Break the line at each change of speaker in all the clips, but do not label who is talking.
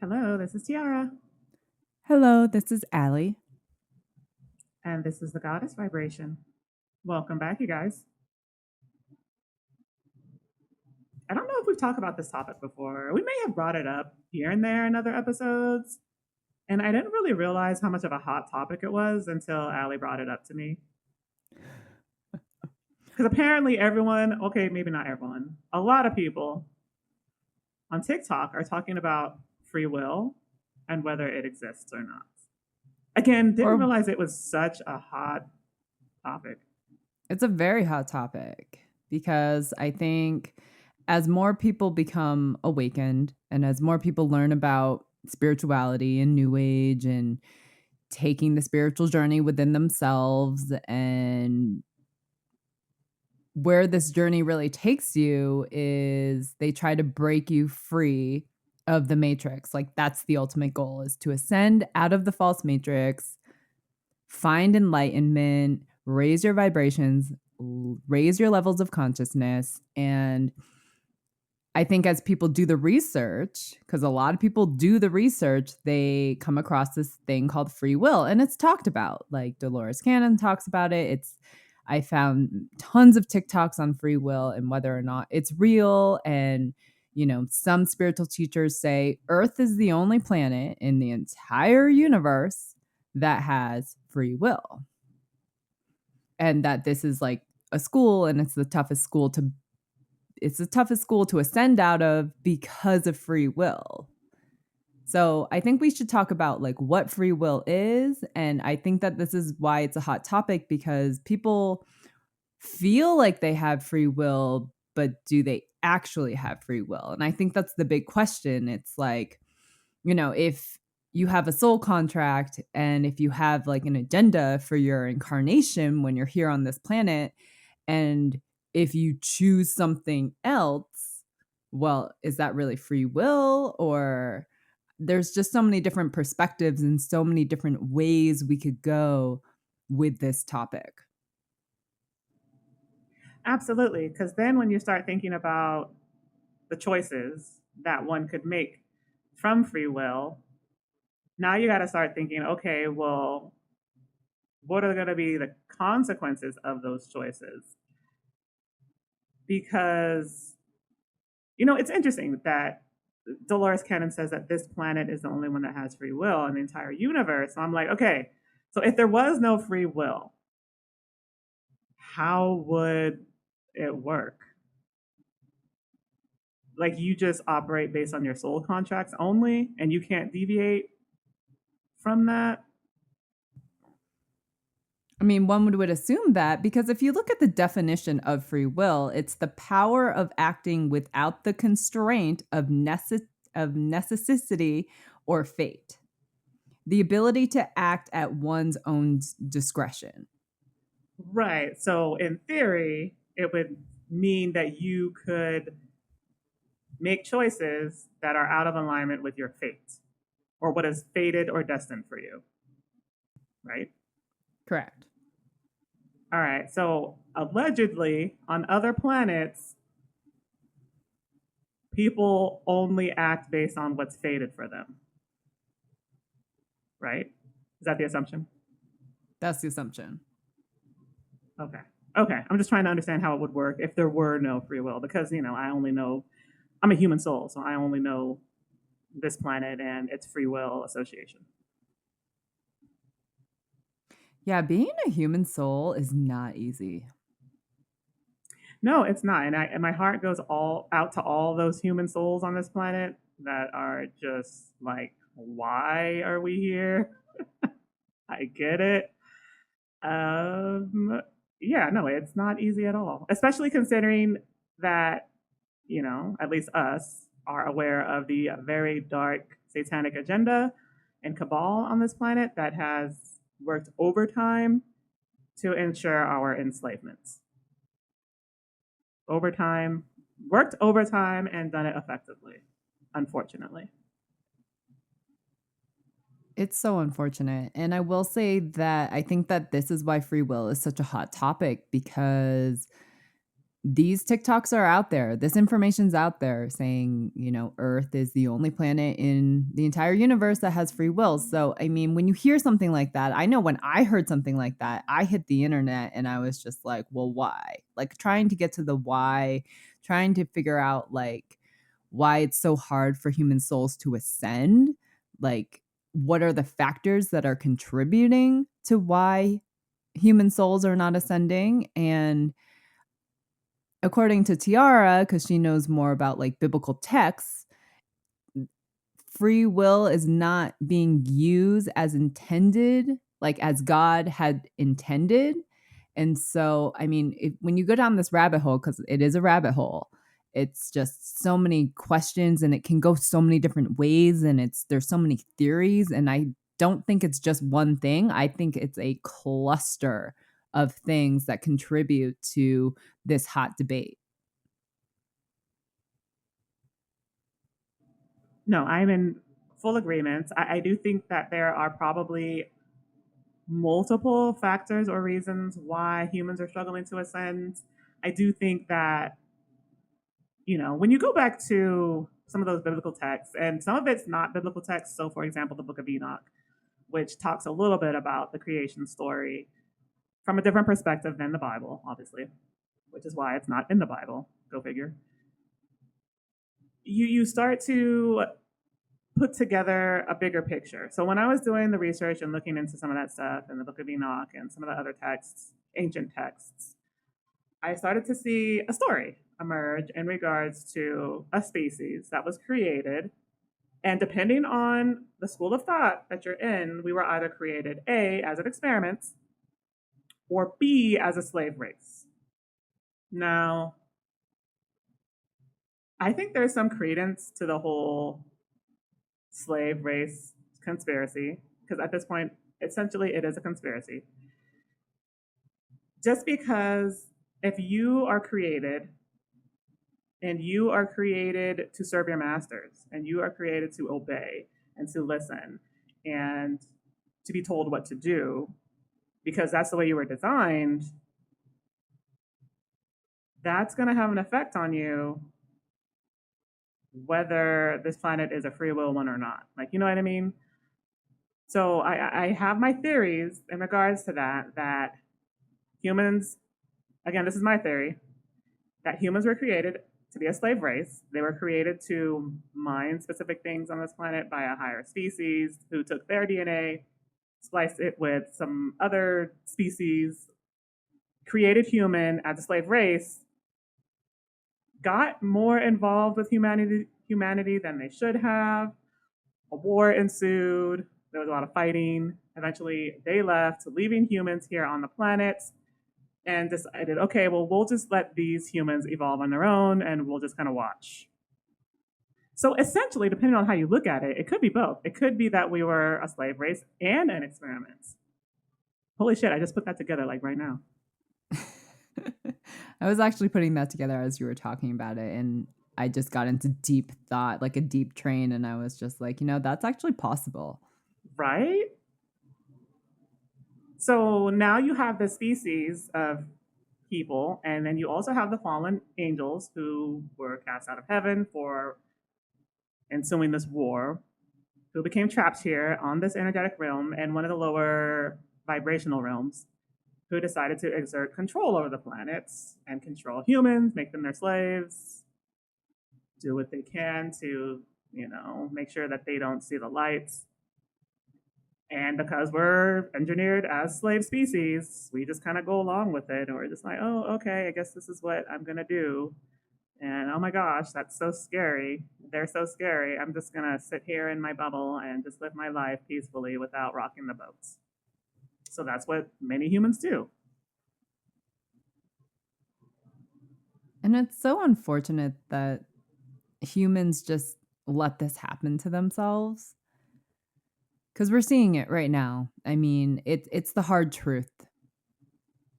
Hello, this is Tiara,
Hello, this is Ali.
and this is the Goddess Vibration. Welcome back, you guys. I don't know if we've talked about this topic before. We may have brought it up here and there in other episodes, and I didn't really realize how much of a hot topic it was until Ali brought it up to me. Because apparently, everyone, okay, maybe not everyone, a lot of people on TikTok are talking about free will and whether it exists or not. Again, didn't
Or
realize it was such a hot topic.
it's a very hot topic because I think as more people become awakened and as more people learn about spirituality and new age and taking the spiritual journey within themselves and where this journey really takes you is they try to break you free of the matrix. Like that's the ultimate goal is to ascend out of the false matrix, find enlightenment, raise your vibrations, raise your levels of consciousness. And I think as people do the research, because a lot of people do the research, they come across this thing called free will and it's talked about. Like Dolores Cannon talks about it. I found tons of TikToks on free will and whether or not it's real. And, some spiritual teachers say Earth is the only planet in the entire universe that has free will. And that this is like a school and it's the toughest school to ascend out of because of free will. So I think we should talk about like what free will is. And I think that this is why it's a hot topic because people feel like they have free will, but do they actually have free will? And I think that's the big question. It's like, if you have a soul contract and if you have like an agenda for your incarnation when you're here on this planet, and if you choose something else, well, is that really free will? Or there's just so many different perspectives and so many different ways we could go with this topic.
Absolutely. Because then when you start thinking about the choices that one could make from free will, now you got to start thinking, okay, well, what are going to be the consequences of those choices? Because, it's interesting that Dolores Cannon says that this planet is the only one that has free will in the entire universe. So I'm like, okay, so if there was no free will, how would it work? Like you just operate based on your soul contracts only and you can't deviate from that?
I mean, one would assume that because if you look at the definition of free will, it's the power of acting without the constraint of necessity or fate. The ability to act at one's own discretion.
Right. So, in theory, it would mean that you could make choices that are out of alignment with your fate or what is fated or destined for you. Right.
Correct.
All right. So, allegedly, on other planets, people only act based on what's fated for them. Right. Is that the assumption?
That's the assumption.
Okay. Okay. I'm just trying to understand how it would work if there were no free will because, I only know I'm a human soul, so I only know this planet and its free will association.
Yeah, being a human soul is not easy.
No, it's not. And my heart goes all out to all those human souls on this planet that are just like, why are we here? I get it. Um, yeah, no, it's not easy at all, especially considering that, at least us are aware of the very dark satanic agenda and cabal on this planet that has worked overtime to ensure our enslavement. Overtime, worked overtime and done it effectively, unfortunately.
It's so unfortunate. And I will say that I think that this is why free will is such a hot topic because these TikToks are out there. This information's out there saying, Earth is the only planet in the entire universe that has free will. So, I mean, when you hear something like that, I know when I heard something like that, I hit the internet and I was just like, well, why? Like trying to get to the why, trying to figure out like why it's so hard for human souls to ascend. Like, what are the factors that are contributing to why human souls are not ascending? And according to Tiara, because she knows more about like biblical texts, free will is not being used as intended, like as God had intended. And so, I mean, when you go down this rabbit hole, because it is a rabbit hole, it's just so many questions and it can go so many different ways and there's so many theories. And I don't think it's just one thing. I think it's a cluster of things that contribute to this hot debate.
No, I'm in full agreement. I do think that there are probably multiple factors or reasons why humans are struggling to ascend. I do think that, when you go back to some of those biblical texts, and some of it's not biblical text, so for example, the book of Enoch, which talks a little bit about the creation story from a different perspective than the Bible, obviously, which is why it's not in the Bible. Go figure. You start to put together a bigger picture. So when I was doing the research and looking into some of that stuff in the book of Enoch and some of the other texts, ancient texts, I started to see a story emerge in regards to a species that was created. And depending on the school of thought that you're in, we were either created A, as an experiment, or B, as a slave race. Now, I think there's some credence to the whole slave race conspiracy, because at this point, essentially, it is a conspiracy. Just because if you are created and you are created to serve your masters and you are created to obey and to listen and to be told what to do, because that's the way you were designed, that's going to have an effect on you whether this planet is a free will one or not. Like, you know what I mean? So I have my theories in regards to that humans, again, this is my theory, that humans were created to be a slave race. They were created to mine specific things on this planet by a higher species who took their DNA, spliced it with some other species, created human as a slave race, got more involved with humanity than they should have. A war ensued. There was a lot of fighting. Eventually, they left, leaving humans here on the planet, and decided, okay, well, we'll just let these humans evolve on their own and we'll just kind of watch. So essentially, depending on how you look at it, it could be both. It could be that we were a slave race and an experiment. Holy shit, I just put that together like right now.
I was actually putting that together as you were talking about it, and I just got into deep thought, like a deep train, and I was just like, that's actually possible.
Right? So now you have the species of people, and then you also have the fallen angels who were cast out of heaven for ensuing this war, who became trapped here on this energetic realm and one of the lower vibrational realms, who decided to exert control over the planets and control humans, make them their slaves, do what they can to, make sure that they don't see the lights. And because we're engineered as slave species, we just kind of go along with it. And we're just like, oh, okay, I guess this is what I'm going to do. And oh my gosh, that's so scary. They're so scary. I'm just going to sit here in my bubble and just live my life peacefully without rocking the boats. So that's what many humans do.
And it's so unfortunate that humans just let this happen to themselves. Because we're seeing it right now. I mean, it's the hard truth.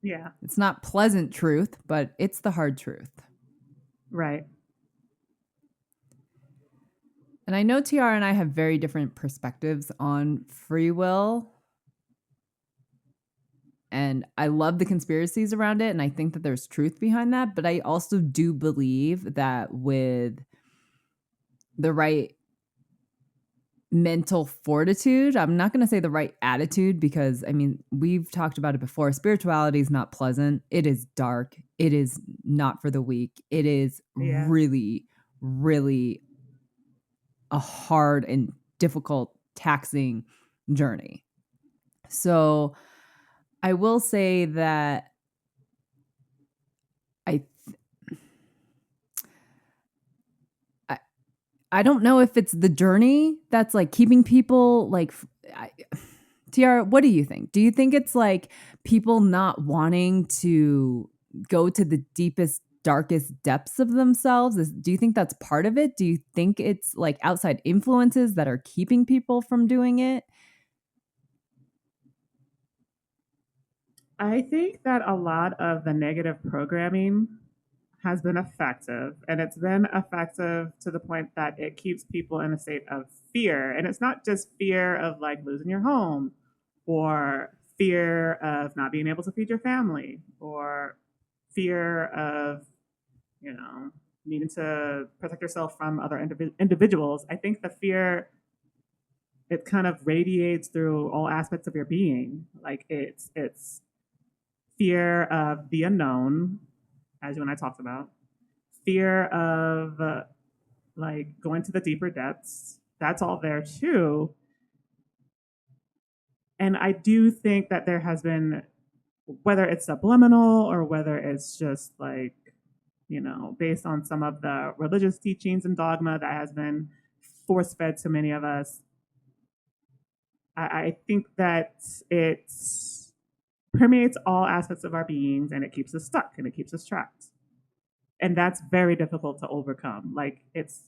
Yeah.
It's not pleasant truth, but it's the hard truth.
Right.
And I know Tiara and I have very different perspectives on free will. And And I love the conspiracies around it. And I think that there's truth behind that. But I also do believe that with the right mental fortitude, I'm not going to say the right attitude, because I mean, we've talked about it before. Spirituality is not pleasant. It is dark. It is not for the weak. It is
Yeah.
really, really a hard and difficult, taxing journey. So I will say that I I, I don't know if it's the journey that's like keeping people like I, Tiara, what do you think? Do you think it's like people not wanting to go to the deepest, darkest depths of themselves? Do you think that's part of it? Do you think it's like outside influences that are keeping people from doing it?
I think that a lot of the negative programming has been effective, and it's been effective to the point that it keeps people in a state of fear. And it's not just fear of like losing your home, or fear of not being able to feed your family, or fear of, you know, needing to protect yourself from other individuals. I think the fear, it kind of radiates through all aspects of your being. Like it's fear of the unknown, as you and I talked about, fear of like going to the deeper depths. That's all there too. And I do think that there has been, whether it's subliminal or whether it's just like, based on some of the religious teachings and dogma that has been force fed to many of us, I think that it permeates all aspects of our beings, and it keeps us stuck and it keeps us trapped. And that's very difficult to overcome. Like it's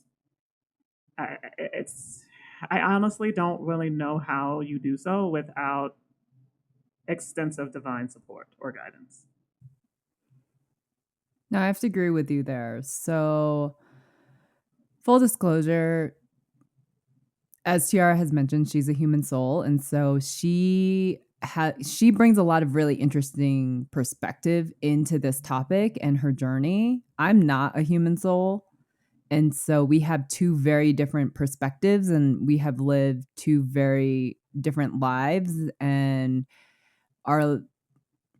I honestly don't really know how you do so without extensive divine support or guidance.
No, I have to agree with you there. So, full disclosure, as Tiara has mentioned, she's a human soul, and so she brings a lot of really interesting perspective into this topic and her journey. I'm not a human soul, and so we have two very different perspectives, and we have lived two very different lives, and our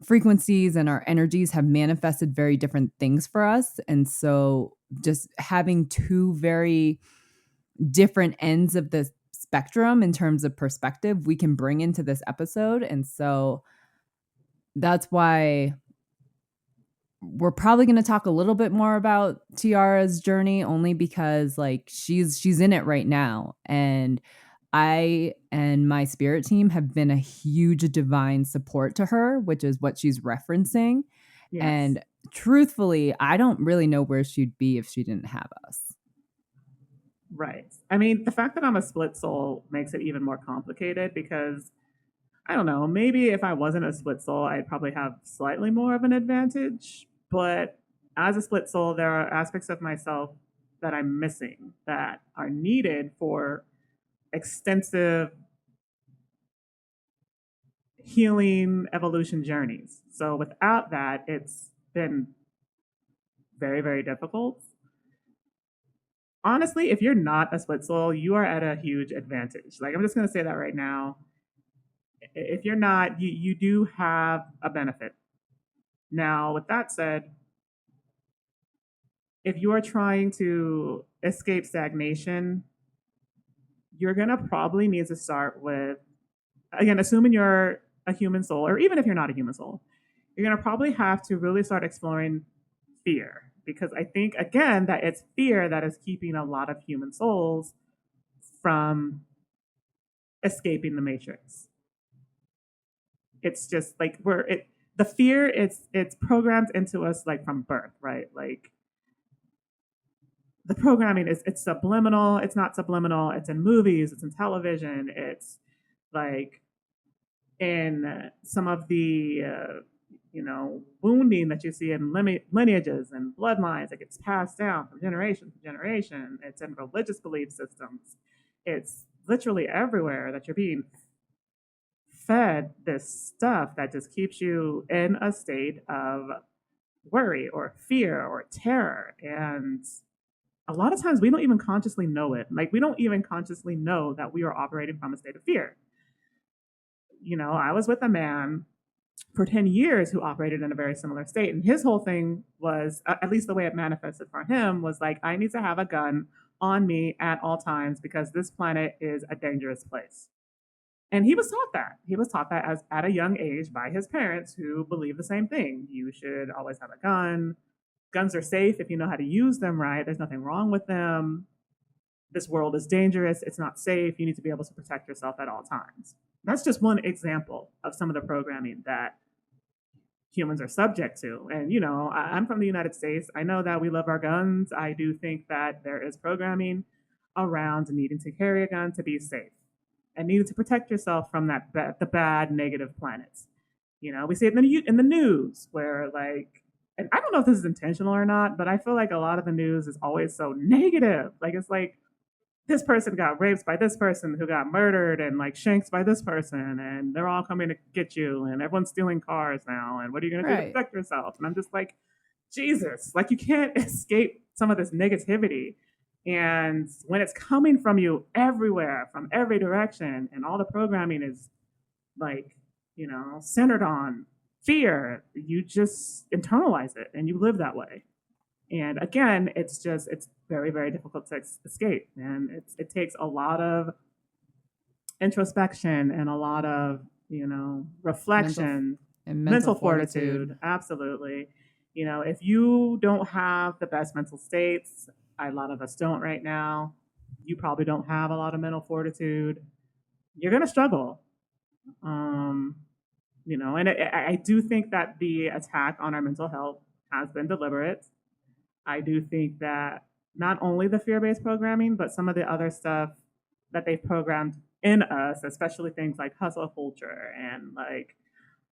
frequencies and our energies have manifested very different things for us. And so just having two very different ends of the spectrum in terms of perspective we can bring into this episode. And so that's why we're probably going to talk a little bit more about Tiara's journey, only because like she's in it right now, and I and my spirit team have been a huge divine support to her, which is what she's referencing.
Yes.
And truthfully, I don't really know where she'd be if she didn't have us.
Right. I mean, the fact that I'm a split soul makes it even more complicated because I don't know, maybe if I wasn't a split soul, I'd probably have slightly more of an advantage. But as a split soul, there are aspects of myself that I'm missing that are needed for extensive healing evolution journeys. So without that, it's been very, very difficult. Honestly, if you're not a split soul, you are at a huge advantage. Like, I'm just going to say that right now. If you're not, you do have a benefit. Now, with that said, if you are trying to escape stagnation, you're going to probably need to start with, again, assuming you're a human soul, or even if you're not a human soul, you're going to probably have to really start exploring fear. Because I think, again, that it's fear that is keeping a lot of human souls from escaping the matrix. It's just like the fear, it's programmed into us like from birth, right? Like the programming is, it's subliminal, it's not subliminal, it's in movies, it's in television, it's like in some of the wounding that you see in lineages and bloodlines that gets passed down from generation to generation. It's in religious belief systems. It's literally everywhere that you're being fed this stuff that just keeps you in a state of worry or fear or terror. And a lot of times we don't even consciously know it. Like, we don't even consciously know that we are operating from a state of fear. I was with a man for 10 years who operated in a very similar state. And his whole thing was, at least the way it manifested for him, was like, I need to have a gun on me at all times because this planet is a dangerous place. And he was taught that. He was taught that as at a young age by his parents who believe the same thing. You should always have a gun. Guns are safe if you know how to use them right. There's nothing wrong with them. This world is dangerous. It's not safe. You need to be able to protect yourself at all times. That's just one example of some of the programming that humans are subject to. And, I'm from the United States. I know that we love our guns. I do think that there is programming around needing to carry a gun to be safe and needing to protect yourself from the bad, negative planets. We see it in the news where, like, and I don't know if this is intentional or not, but I feel like a lot of the news is always so negative. Like, it's like, this person got raped by this person who got murdered and like shanked by this person, and they're all coming to get you, and everyone's stealing cars now, and what are you going to do to protect yourself? And I'm just like, Jesus, like, you can't escape some of this negativity. And when it's coming from you everywhere, from every direction, and all the programming is like, centered on fear, you just internalize it and you live that way. And again, it's very, very difficult to escape. And it takes a lot of introspection and a lot of, reflection, mental fortitude. Absolutely. If you don't have the best mental states, a lot of us don't right now, you probably don't have a lot of mental fortitude, you're going to struggle. And I do think that the attack on our mental health has been deliberate. I do think that not only the fear-based programming, but some of the other stuff that they've programmed in us, especially things like hustle culture and like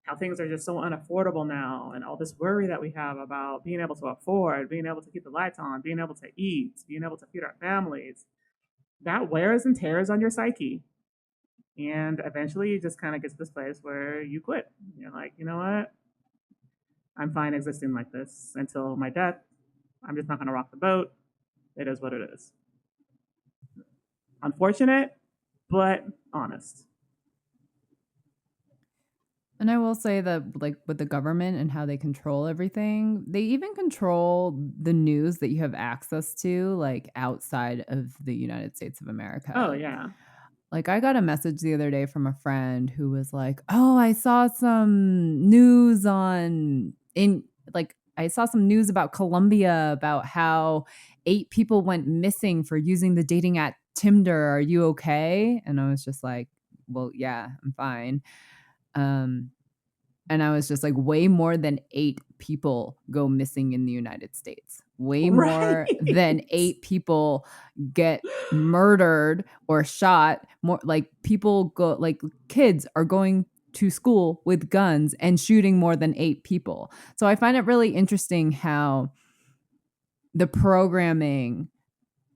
how things are just so unaffordable now, and all this worry that we have about being able to afford, being able to keep the lights on, being able to eat, being able to feed our families, that wears and tears on your psyche. And eventually you just kind of get to this place where you quit. You're like, you know what? I'm fine existing like this until my death. I'm just not going to rock the boat. It is what it is. Unfortunate, but honest.
And I will say that, like, with the government and how they control everything, they even control the news that you have access to, like, outside of the United States of America.
Oh, yeah.
Like, I got a message the other day from a friend who was like, oh, I saw some news about Colombia, about how 8 people went missing for using the dating app Tinder. Are you okay? And I was just like, well, yeah, I'm fine. And I was just like, way more than 8 people go missing in the United States. Way more than 8 people get murdered or shot. More like people go, like kids are going to school with guns and shooting more than 8 people. So I find it really interesting how the programming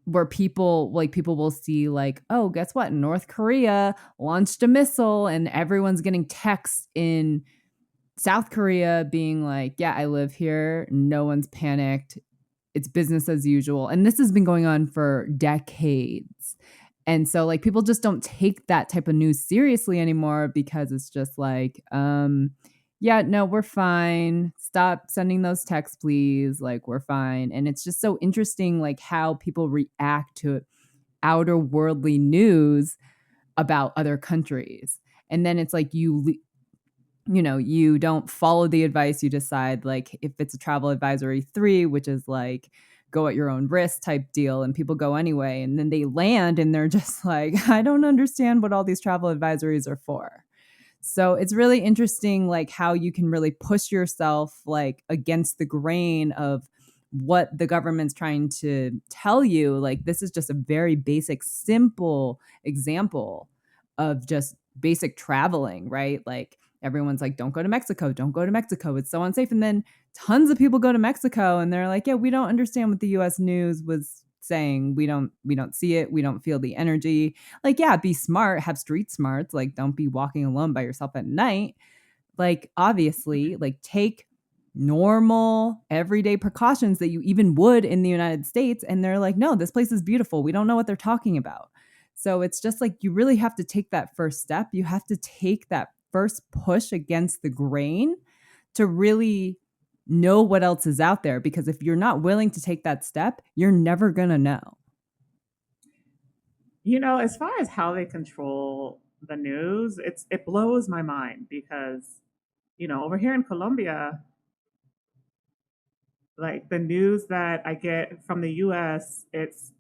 where people will see like, oh, guess what? North Korea launched a missile, and everyone's getting texts in South Korea being like, yeah, I live here. No one's panicked. It's business as usual. And this has been going on for decades. And so like people just don't take that type of news seriously anymore because it's just like, yeah, no, we're fine. Stop sending those texts, please. Like, we're fine. And it's just so interesting, like how people react to outer worldly news about other countries. And then it's like you don't follow the advice. You decide, like, if it's a travel advisory 3, which is like go at your own risk type deal, and people go anyway. And then they land and they're just like, I don't understand what all these travel advisories are for. So it's really interesting, like how you can really push yourself like against the grain of what the government's trying to tell you. Like, this is just a very basic, simple example of just basic traveling, right? Like, everyone's like, don't go to Mexico. Don't go to Mexico. It's so unsafe. And then tons of people go to Mexico and they're like, yeah, we don't understand what the U.S. news was saying we don't see it, we don't feel the energy. Like, yeah, be smart, have street smarts, like don't be walking alone by yourself at night. Like, obviously, like take normal everyday precautions that you even would in the United States, and they're like, "No, this place is beautiful. We don't know what they're talking about." So it's just like you really have to take that first step. You have to take that first push against the grain to really know what else is out there, because if you're not willing to take that step, you're never going to know.
As far as how they control the news, it blows my mind because, over here in Colombia, like the news that I get from the US, it's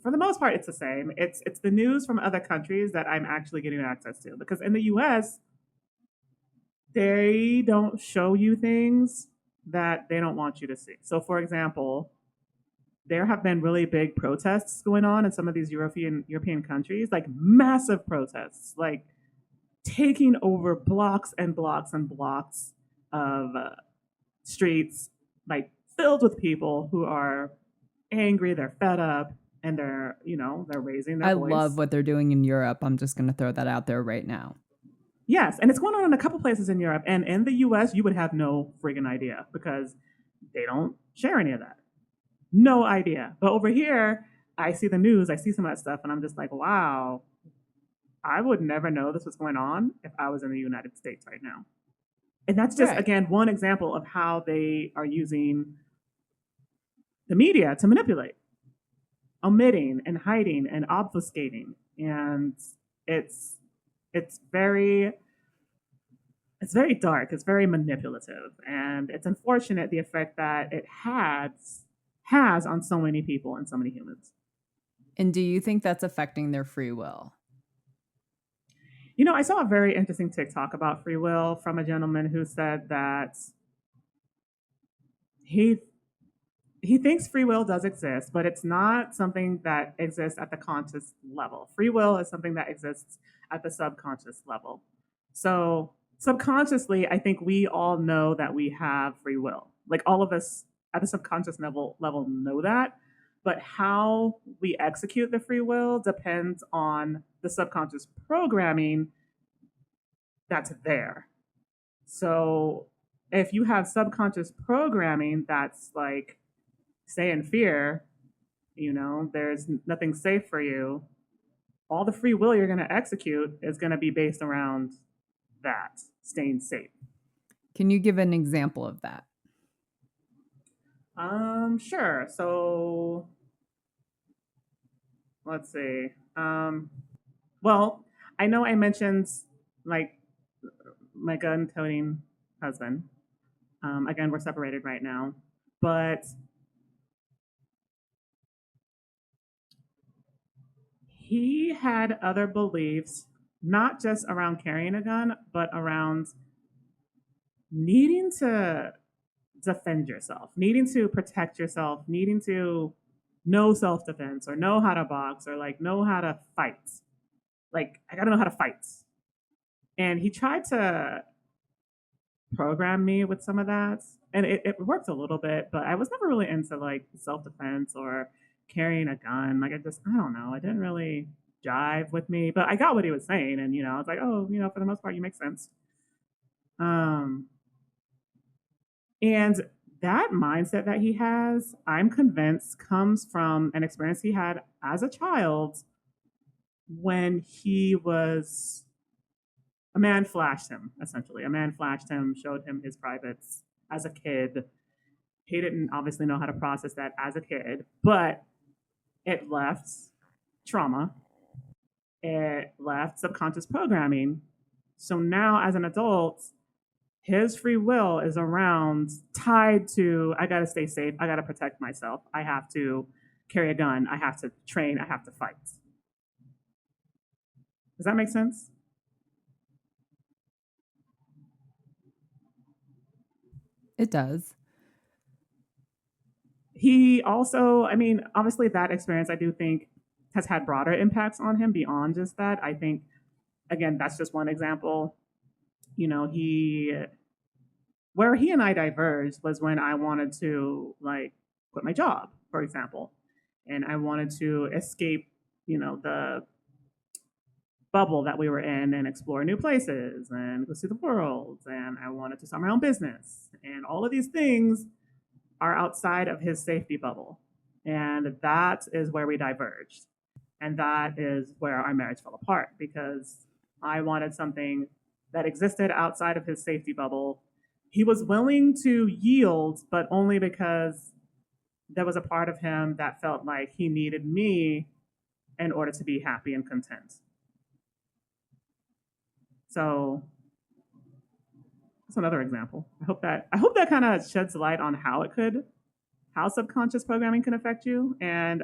for the most part it's the same. It's the news from other countries that I'm actually getting access to because in the US, they don't show you things that they don't want you to see. So for example, there have been really big protests going on in some of these European countries, like massive protests, like taking over blocks and blocks and blocks of streets, like filled with people who are angry, they're fed up, and they're raising their
I love
voice.
what they're doing in Europe. I'm just going to throw that out there right now.
Yes, and it's going on in a couple places in Europe, and in the U.S. you would have no friggin' idea because they don't share any of that. No idea. But over here, I see the news, I see some of that stuff, and I'm just like, wow, I would never know this was going on if I was in the United States right now. And that's just,
Right.
again, one example of how they are using the media to manipulate, omitting and hiding and obfuscating. And it's it's very it's very dark, it's very manipulative, and it's unfortunate the effect that it has on so many people and so many humans.
And do you think that's affecting their free will?
I saw a very interesting TikTok about free will from a gentleman who said that he he thinks free will does exist, but it's not something that exists at the conscious level. Free will is something that exists at the subconscious level. So subconsciously, I think we all know that we have free will. Like all of us at the subconscious level know that. But how we execute the free will depends on the subconscious programming that's there. So if you have subconscious programming that's like, stay in fear, there's nothing safe for you, all the free will you're going to execute is going to be based around that, staying safe.
Can you give an example of that?
Sure. So let's see. Well, I know I mentioned like my gun toting husband. Again, we're separated right now, but he had other beliefs, not just around carrying a gun, but around needing to defend yourself, needing to protect yourself, needing to know self defense or know how to box or like know how to fight. Like, I gotta know how to fight. And he tried to program me with some of that. And it worked a little bit, but I was never really into like self defense or carrying a gun. Like, I don't know. It didn't really jive with me, but I got what he was saying. And, I was like, oh, for the most part, you make sense. Um, and that mindset that he has, I'm convinced, comes from an experience he had as a child when he was a man flashed him, essentially. A man flashed him, showed him his privates as a kid. He didn't obviously know how to process that as a kid, but it left trauma. It left subconscious programming. So now, as an adult, his free will is around tied to, I gotta stay safe, I gotta protect myself, I have to carry a gun, I have to train, I have to fight. Does that make sense?
It does.
He also, I mean, obviously that experience I do think has had broader impacts on him beyond just that. I think, again, that's just one example. He where he and I diverged was when I wanted to like quit my job, for example. and I wanted to escape, the bubble that we were in and explore new places and go see the world. And I wanted to start my own business. And all of these things are outside of his safety bubble. And that is where we diverged. And that is where our marriage fell apart because I wanted something that existed outside of his safety bubble. He was willing to yield, but only because there was a part of him that felt like he needed me in order to be happy and content. So that's another example. I hope that kind of sheds light on how subconscious programming can affect you and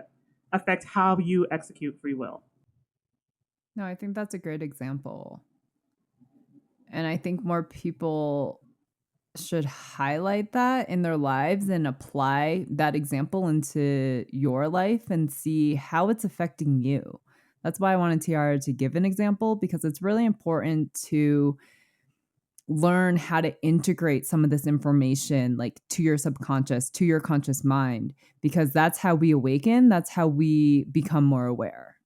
affect how you execute free will.
No, I think that's a great example. And I think more people should highlight that in their lives and apply that example into your life and see how it's affecting you. That's why I wanted Tiara to give an example, because it's really important to learn how to integrate some of this information like to your subconscious, to your conscious mind, because that's how we awaken. That's how we become more aware.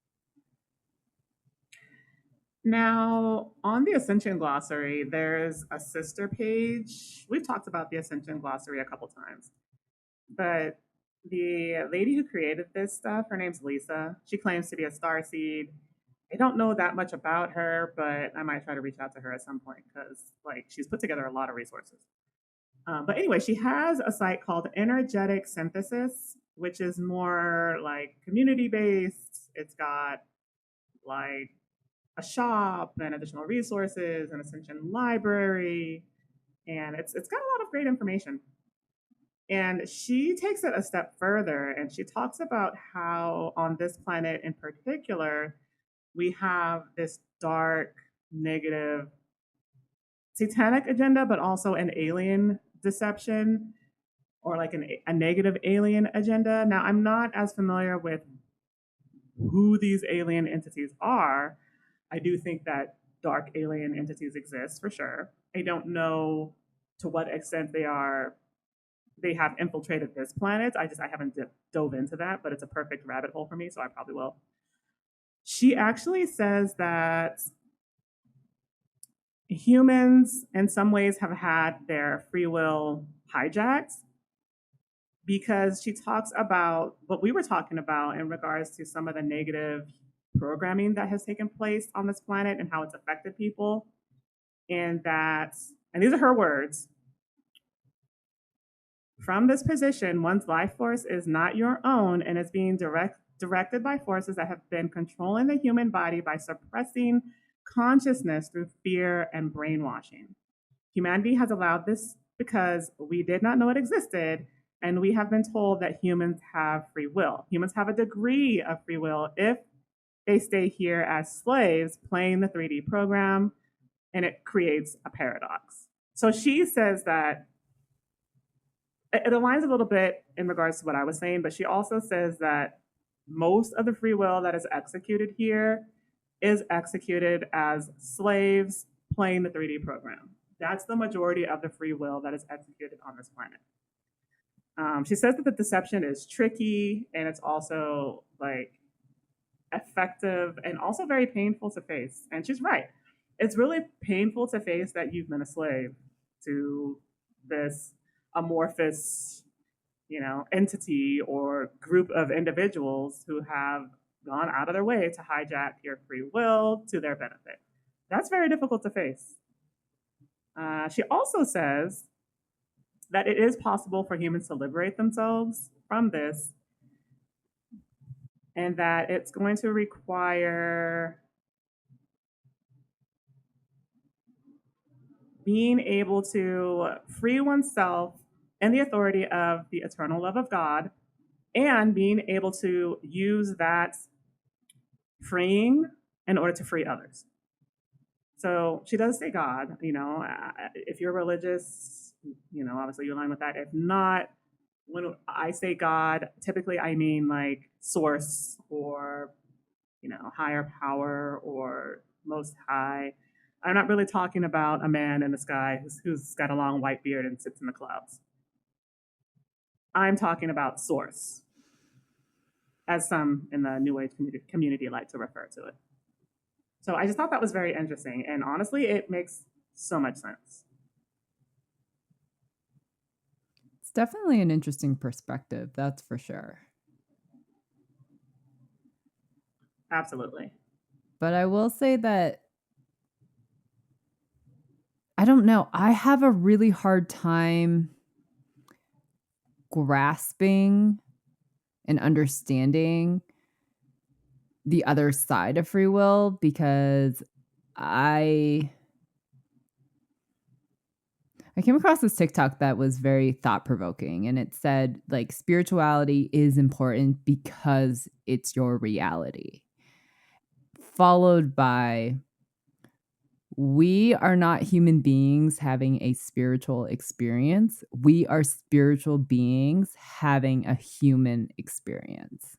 Now, on the Ascension Glossary, there's a sister page. We've talked about the Ascension Glossary a couple times, but the lady who created this stuff, her name's Lisa. She claims to be a star seed. I don't know that much about her, but I might try to reach out to her at some point because, like, she's put together a lot of resources. But anyway, she has a site called Energetic Synthesis, which is more like community based. It's got like a shop and additional resources, an Ascension library, and it's got a lot of great information. And she takes it a step further and she talks about how on this planet in particular, we have this dark, negative, satanic agenda, but also an alien deception or like a negative alien agenda. Now, I'm not as familiar with who these alien entities are. I do think that dark alien entities exist for sure. I don't know to what extent they have infiltrated this planet. I haven't dove into that, but it's a perfect rabbit hole for me, so I probably will. She actually says that humans in some ways have had their free will hijacked because she talks about what we were talking about in regards to some of the negative programming that has taken place on this planet and how it's affected people. And these are her words, from this position, one's life force is not your own and is being directed by forces that have been controlling the human body by suppressing consciousness through fear and brainwashing. Humanity has allowed this because we did not know it existed, and we have been told that humans have free will. Humans have a degree of free will if they stay here as slaves playing the 3D program, and it creates a paradox. So she says that it aligns a little bit in regards to what I was saying, but she also says that most of the free will that is executed here is executed as slaves playing the 3D program. That's the majority of the free will that is executed on this planet. She says that the deception is tricky and it's also like effective and also very painful to face. And she's right. It's really painful to face that you've been a slave to this amorphous, entity or group of individuals who have gone out of their way to hijack your free will to their benefit. That's very difficult to face. She also says that it is possible for humans to liberate themselves from this and that it's going to require being able to free oneself in the authority of the eternal love of God and being able to use that freeing in order to free others. So she does say God, if you're religious, obviously you align with that. If not, when I say God, typically I mean like source or, higher power or most high. I'm not really talking about a man in the sky who's got a long white beard and sits in the clouds. I'm talking about source. as some in the New Age community like to refer to it. So I just thought that was very interesting. And honestly, it makes so much sense.
It's definitely an interesting perspective, that's for sure.
Absolutely.
But I will say that I don't know. I have a really hard time grasping and understanding the other side of free will because I I came across this TikTok that was very thought provoking and it said like spirituality is important because it's your reality. Followed by we are not human beings having a spiritual experience. We are spiritual beings having a human experience.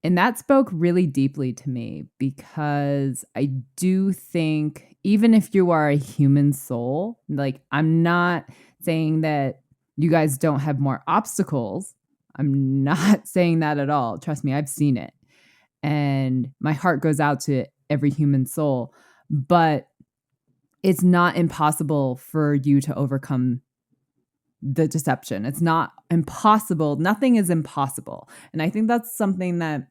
And that spoke really deeply to me because I do think, even if you are a human soul, like I'm not saying that you guys don't have more obstacles. I'm not saying that at all. Trust me, I've seen it. And my heart goes out to every human soul. But it's not impossible for you to overcome the deception. It's not impossible. Nothing is impossible. And I think that's something that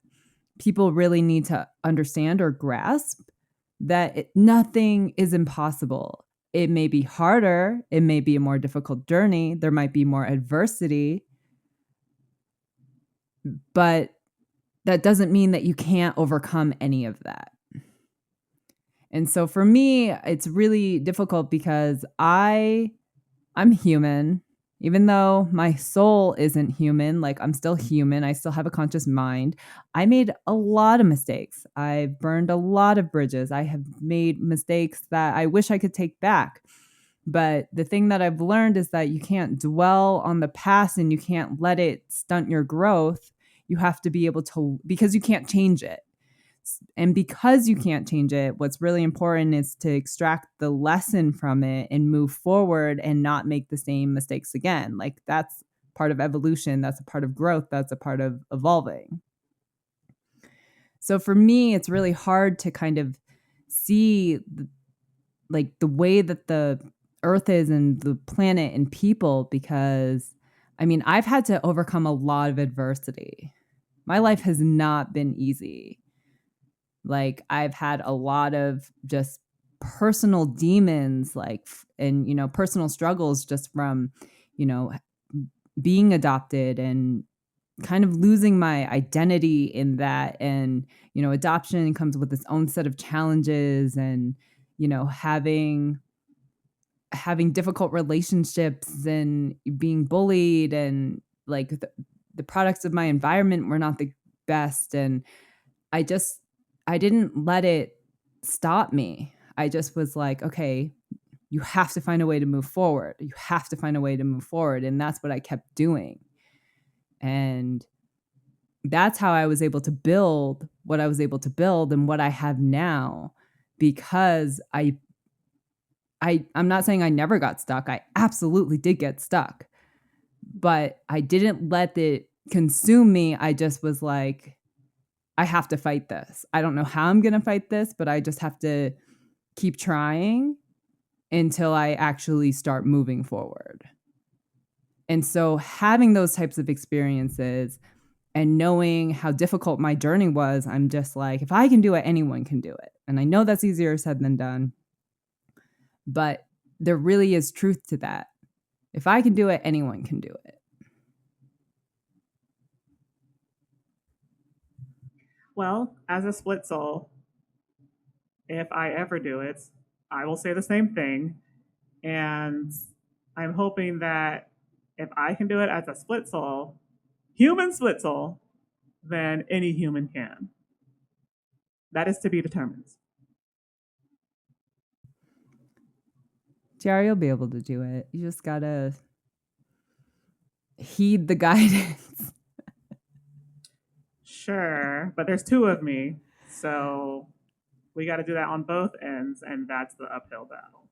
people really need to understand or grasp that nothing is impossible. It may be harder, it may be a more difficult journey, there might be more adversity, but that doesn't mean that you can't overcome any of that. And so for me, it's really difficult because I'm human. Even though my soul isn't human, like I'm still human, I still have a conscious mind. I made a lot of mistakes. I've burned a lot of bridges. I have made mistakes that I wish I could take back. But the thing that I've learned is that you can't dwell on the past and you can't let it stunt your growth. You have to be able to, because you can't change it. And because you can't change it, what's really important is to extract the lesson from it and move forward and not make the same mistakes again. Like that's part of evolution, that's a part of growth, that's a part of evolving. So for me, it's really hard to kind of see like the way that the earth is and the planet and people because I mean, I've had to overcome a lot of adversity. My life has not been easy. Like I've had a lot of just personal demons like and personal struggles just from you know being adopted and kind of losing my identity in that and adoption comes with its own set of challenges and having difficult relationships and being bullied and like the products of my environment were not the best and I just I didn't let it stop me. I just was like, okay, you have to find a way to move forward. You have to find a way to move forward. And that's what I kept doing. And that's how I was able to build what I was able to build and what I have now because I'm not saying I never got stuck. I absolutely did get stuck. But I didn't let it consume me. I just was like, I have to fight this. I don't know how I'm going to fight this, but I just have to keep trying until I actually start moving forward. And so having those types of experiences and knowing how difficult my journey was, I'm just like, if I can do it, anyone can do it. And I know that's easier said than done, but there really is truth to that. If I can do it, anyone can do it.
Well, as a split soul, if I ever do it, I will say the same thing. And I'm hoping that if I can do it as a split soul, human split soul, then any human can. That is to be determined.
Tiarra, you'll be able to do it. You just gotta heed the guidance.
Sure, but there's two of me, so we got to do that on both ends, and that's the uphill battle.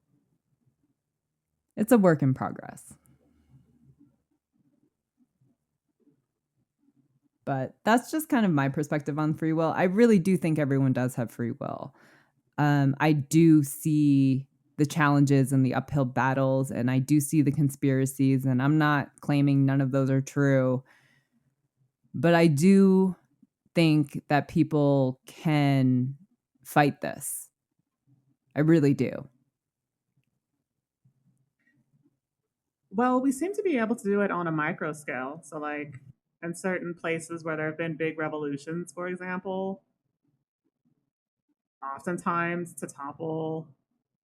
It's a work in progress. But that's just kind of my perspective on free will. I really do think everyone does have free will. I do see the challenges and the uphill battles, and I do see the conspiracies, and I'm not claiming none of those are true. But I do think that people can fight this. I really do.
Well, we seem to be able to do it on a micro scale. So, like in certain places where there have been big revolutions, for example, oftentimes to topple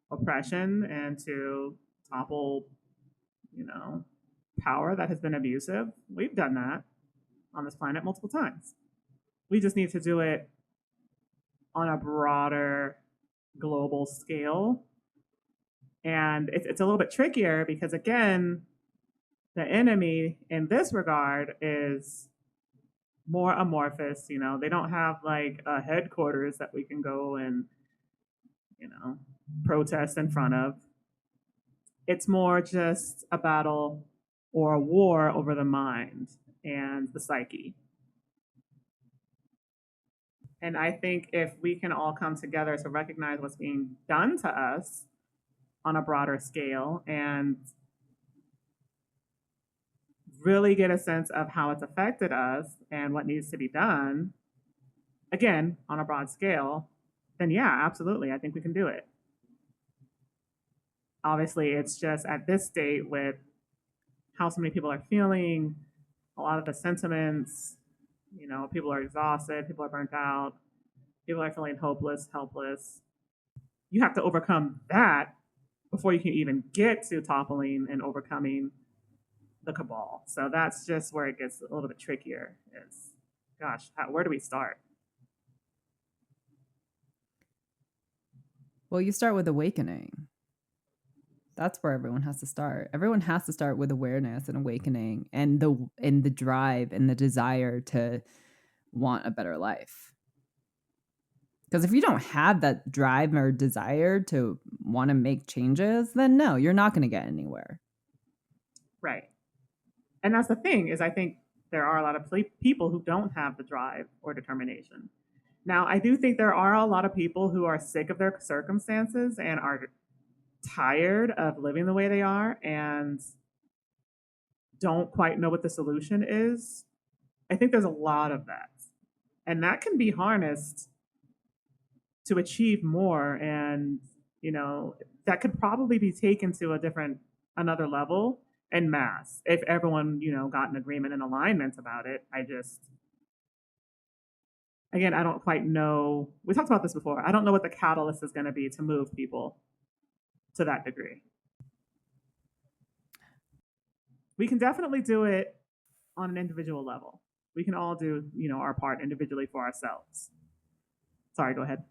oppression and to topple, you know, power that has been abusive, we've done that on this planet multiple times. We just need to do it on a broader global scale. And it's a little bit trickier because, again, the enemy in this regard is more amorphous. You know, they don't have like a headquarters that we can go and, you know, protest in front of. It's more just a battle or a war over the mind and the psyche. And I think if we can all come together to recognize what's being done to us on a broader scale and really get a sense of how it's affected us and what needs to be done, again, on a broad scale, then yeah, absolutely, I think we can do it. Obviously, it's just at this state with how so many people are feeling, a lot of the sentiments, you know, people are exhausted, people are burnt out, people are feeling hopeless, helpless. You have to overcome that before you can even get to toppling and overcoming the cabal. So that's just where it gets a little bit trickier. Is, gosh, where do we start?
Well, you start with awakening. That's where everyone has to start. Everyone has to start with awareness and awakening and the drive and the desire to want a better life. Because if you don't have that drive or desire to want to make changes, then no, you're not going to get anywhere.
Right. And that's the thing is I think there are a lot of people who don't have the drive or determination. Now, I do think there are a lot of people who are sick of their circumstances and are tired of living the way they are and don't quite know what the solution is. I think there's a lot of that. And that can be harnessed to achieve more. And, you know, that could probably be taken to another level en masse if everyone, you know, got an agreement and alignment about it. Again, I don't quite know. We talked about this before. I don't know what the catalyst is going to be to move people to that degree. We can definitely do it on an individual level. We can all do, you know, our part individually for ourselves. Sorry, go ahead.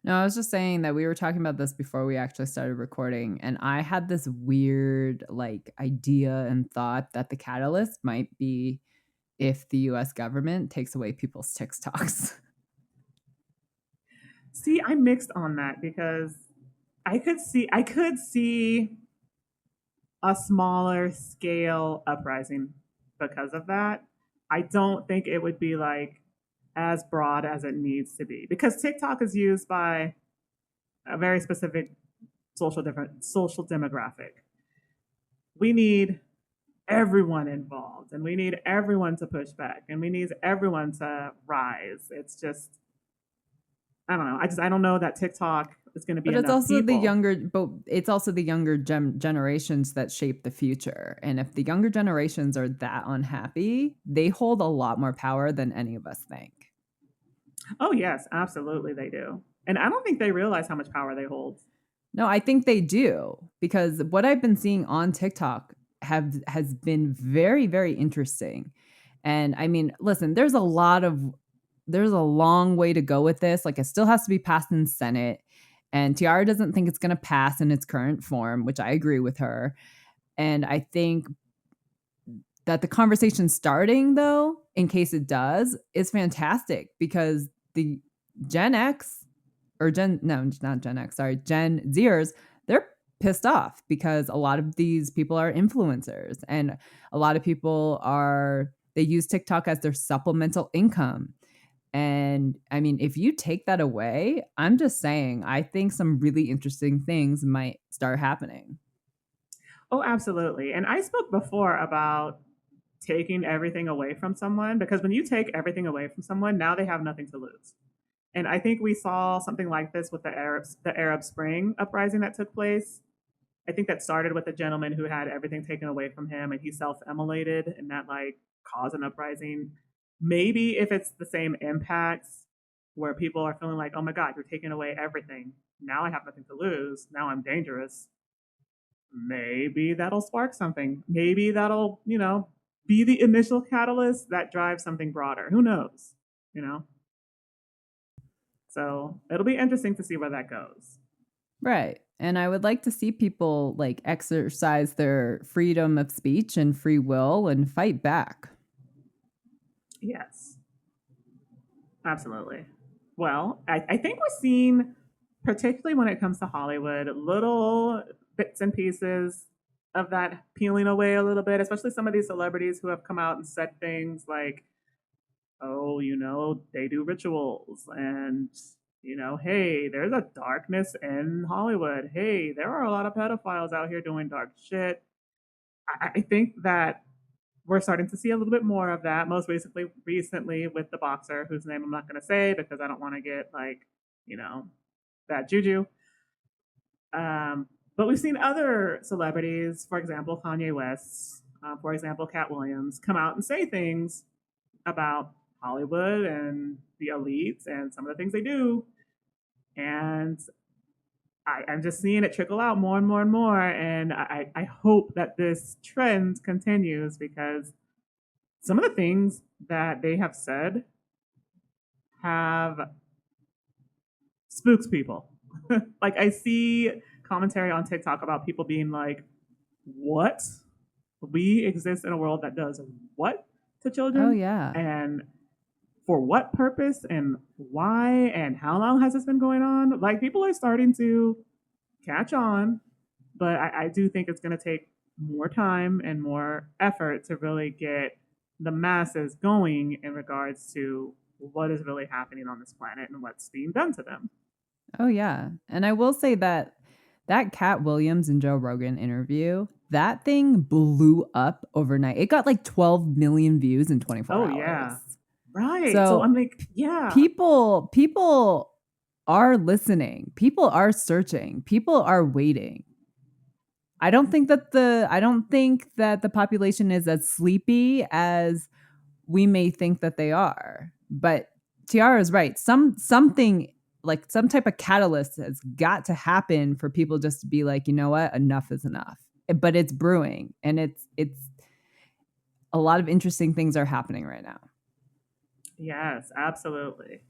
No, I was just saying that we were talking about this before we actually started recording, and I had this weird like idea and thought that the catalyst might be if the US government takes away people's TikToks.
See, I'm mixed on that because I could see a smaller scale uprising because of that. I don't think it would be like as broad as it needs to be because TikTok is used by a very specific social demographic. We need everyone involved and we need everyone to push back and we need everyone to rise. It's just I don't know. I don't know that TikTok is going to be
But it's
enough
also
people.
it's also the younger generations that shape the future. And if the younger generations are that unhappy, they hold a lot more power than any of us think.
Oh yes, absolutely they do. And I don't think they realize how much power they hold.
No, I think they do because what I've been seeing on TikTok has been very, very interesting. And I mean, listen, there's a long way to go with this. Like it still has to be passed in Senate. And Tiara doesn't think it's going to pass in its current form, which I agree with her. And I think that the conversation starting, though, in case it does, is fantastic because the Gen X or not Gen X, sorry, Gen Zers, they're pissed off because a lot of these people are influencers and a lot of people are They use TikTok as their supplemental income. And I mean, if you take that away, I'm just saying, I think some really interesting things might start happening.
Oh, absolutely. And I spoke before about taking everything away from someone, because when you take everything away from someone, now they have nothing to lose. And I think we saw something like this with the Arab Spring uprising that took place. I think that started with a gentleman who had everything taken away from him and he self-immolated, and that like caused an uprising. Maybe if it's the same impacts where people are feeling like, oh my God, you're taking away everything. Now I have nothing to lose. Now I'm dangerous. Maybe that'll spark something. Maybe that'll, be the initial catalyst that drives something broader. Who knows? You know? So it'll be interesting to see where that goes.
Right. And I would like to see people like exercise their freedom of speech and free will and fight back.
Yes, absolutely. Well, I think we're seeing, particularly when it comes to Hollywood, little bits and pieces of that peeling away a little bit, especially some of these celebrities who have come out and said things like, oh, they do rituals and, hey, there's a darkness in Hollywood. Hey, there are a lot of pedophiles out here doing dark shit. I think that we're starting to see a little bit more of that. Most recently with the boxer, whose name I'm not going to say because I don't want to get like, you know, bad juju. But we've seen other celebrities, for example, Kanye West, for example, Cat Williams, come out and say things about Hollywood and the elites and some of the things they do. And I'm just seeing it trickle out more and more and more. And I hope that this trend continues, because some of the things that they have said have spooks people. Like, I see commentary on TikTok about people being like, what? We exist in a world that does what to
Oh,
children?
yeah.
And for what purpose and why and how long has this been going on? Like, people are starting to catch on, but I do think it's going to take more time and more effort to really get the masses going in regards to what is really happening on this planet and what's being done to them.
Oh, yeah. And I will say that that Cat Williams and Joe Rogan interview, that thing blew up overnight. It got like 12 million views in 24
Oh,
hours.
yeah. Right. So
So
I'm like, yeah.
people are listening. People are searching. People are waiting. I don't think that the population is as sleepy as we may think that they are. But Tiara is right. Something like some type of catalyst has got to happen for people just to be like, you know what, enough is enough. But it's brewing, and it's a lot of interesting things are happening right now.
Yes, absolutely.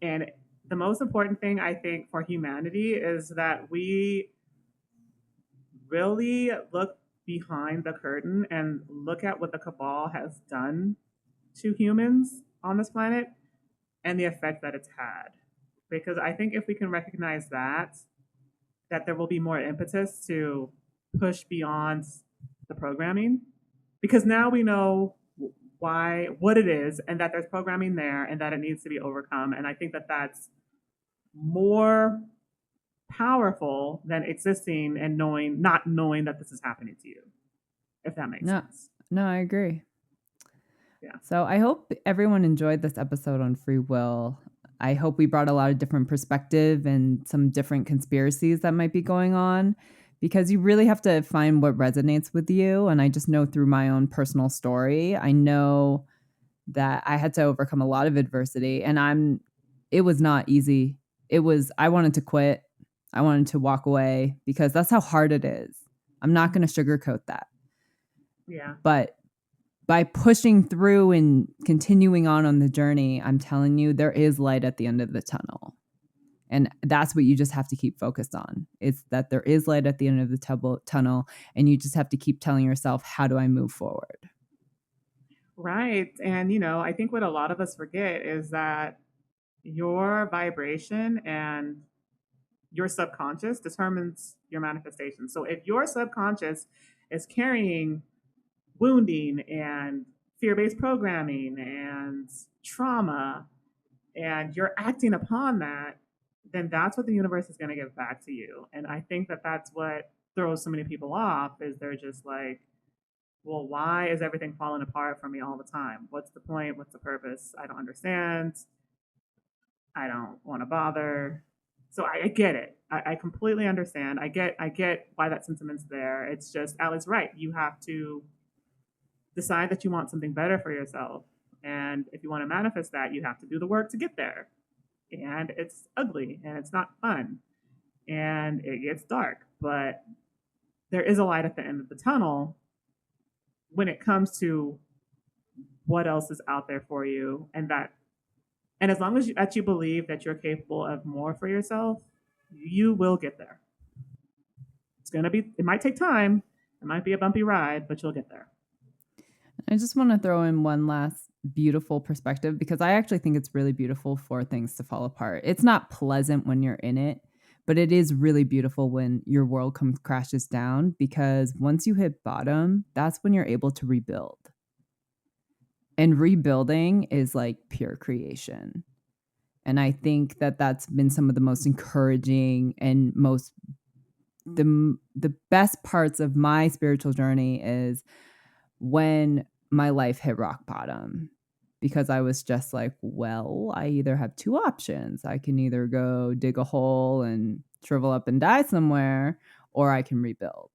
And the most important thing I think for humanity is that we really look behind the curtain and look at what the cabal has done to humans on this planet and the effect that it's had. Because I think if we can recognize that there will be more impetus to push beyond the programming. Because now we know what it is, and that there's programming there and that it needs to be overcome. And I think that that's more powerful than existing and not knowing that this is happening to you, if that makes
No,
sense.
no, I agree.
Yeah.
So I hope everyone enjoyed this episode on free will. I hope we brought a lot of different perspective and some different conspiracies that might be going on, because you really have to find what resonates with you. And I just know through my own personal story, I know that I had to overcome a lot of adversity, and it was not easy. I wanted to quit. I wanted to walk away because that's how hard it is. I'm not going to sugarcoat that.
Yeah.
But by pushing through and continuing on the journey, I'm telling you, there is light at the end of the tunnel. And that's what you just have to keep focused on. It's that there is light at the end of the tunnel, and you just have to keep telling yourself, how do I move forward?
Right. And, I think what a lot of us forget is that your vibration and your subconscious determines your manifestation. So if your subconscious is carrying wounding and fear-based programming and trauma, and you're acting upon that, then that's what the universe is going to give back to you. And I think that that's what throws so many people off, is they're just like, well, why is everything falling apart for me all the time? What's the point? What's the purpose? I don't understand. I don't want to bother. So I get it. I completely understand. I get why that sentiment's there. It's just Allie's right. You have to decide that you want something better for yourself. And if you want to manifest that, you have to do the work to get there. And it's ugly and it's not fun and it gets dark, but there is a light at the end of the tunnel when it comes to what else is out there for you. And as long as that you believe that you're capable of more for yourself, you will get there. It might take time, it might be a bumpy ride, but you'll get there.
I just want to throw in one last beautiful perspective, because I actually think it's really beautiful for things to fall apart. It's not pleasant when you're in it, but it is really beautiful when your world crashes down, because once you hit bottom, that's when you're able to rebuild. And rebuilding is like pure creation. And I think that that's been some of the most encouraging and the best parts of my spiritual journey is when my life hit rock bottom, because I was just like, well, I either have two options. I can either go dig a hole and shrivel up and die somewhere, or I can rebuild.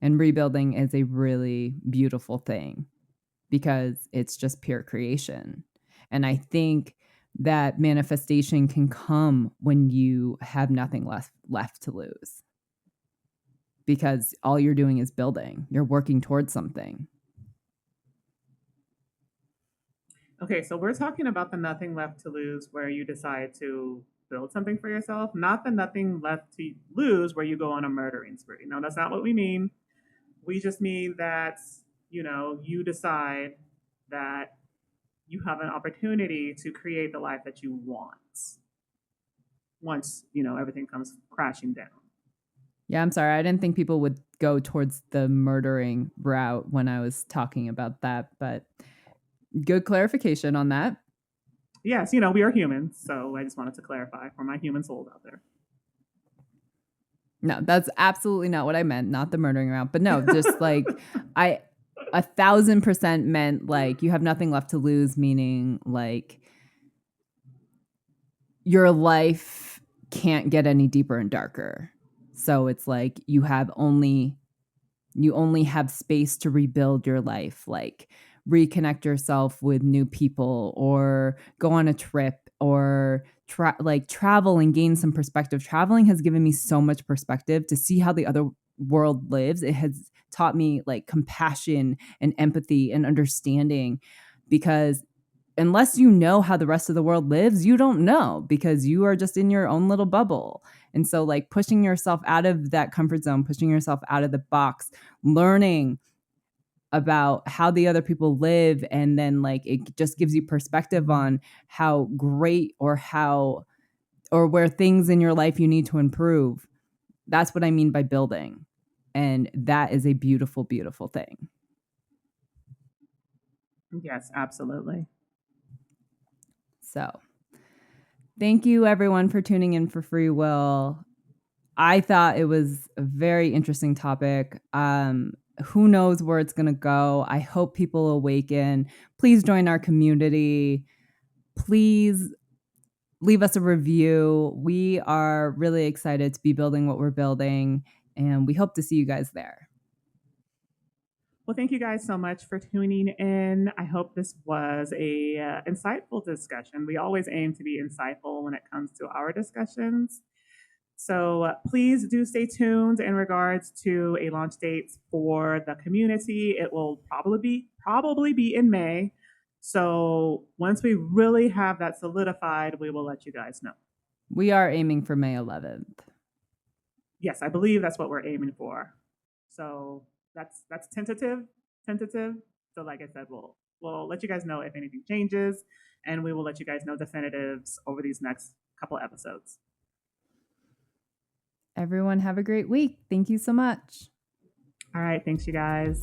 And rebuilding is a really beautiful thing because it's just pure creation. And I think that manifestation can come when you have nothing left to lose, because all you're doing is building. You're working towards something.
Okay, so we're talking about the nothing left to lose where you decide to build something for yourself, not the nothing left to lose where you go on a murdering spree. No, that's not what we mean. We just mean that, you decide that you have an opportunity to create the life that you want once, everything comes crashing down.
Yeah, I'm sorry. I didn't think people would go towards the murdering route when I was talking about that, but good clarification on that.
Yes, we are humans, so I just wanted to clarify for my human souls out there.
No, that's absolutely not what I meant. Not the murdering route, but no, just like I 1,000% meant like you have nothing left to lose, meaning like your life can't get any deeper and darker. So it's like you only have space to rebuild your life, like reconnect yourself with new people or go on a trip or travel and gain some perspective. Traveling has given me so much perspective to see how the other world lives. It has taught me like compassion and empathy and understanding, because unless you know how the rest of the world lives, you don't know, because you are just in your own little bubble. And so like pushing yourself out of that comfort zone, pushing yourself out of the box, learning about how the other people live, and then like it just gives you perspective on how great or where things in your life you need to improve. That's what I mean by building. And that is a beautiful, beautiful thing.
Yes, absolutely.
So thank you everyone for tuning in for Free Will. I thought it was a very interesting topic. Who knows where it's going to go? I hope people awaken. Please join our community. Please leave us a review. We are really excited to be building what we're building, and we hope to see you guys there.
Well, thank you guys so much for tuning in. I hope this was a insightful discussion. We always aim to be insightful when it comes to our discussions. So please do stay tuned in regards to a launch date for the community. It will probably be in May. So once we really have that solidified, we will let you guys know.
We are aiming for May 11th.
Yes, I believe that's what we're aiming for. So that's tentative. So like I said, we'll let you guys know if anything changes, and we will let you guys know definitives over these next couple episodes.
Everyone have a great week. Thank you so much.
All right. Thanks, you guys.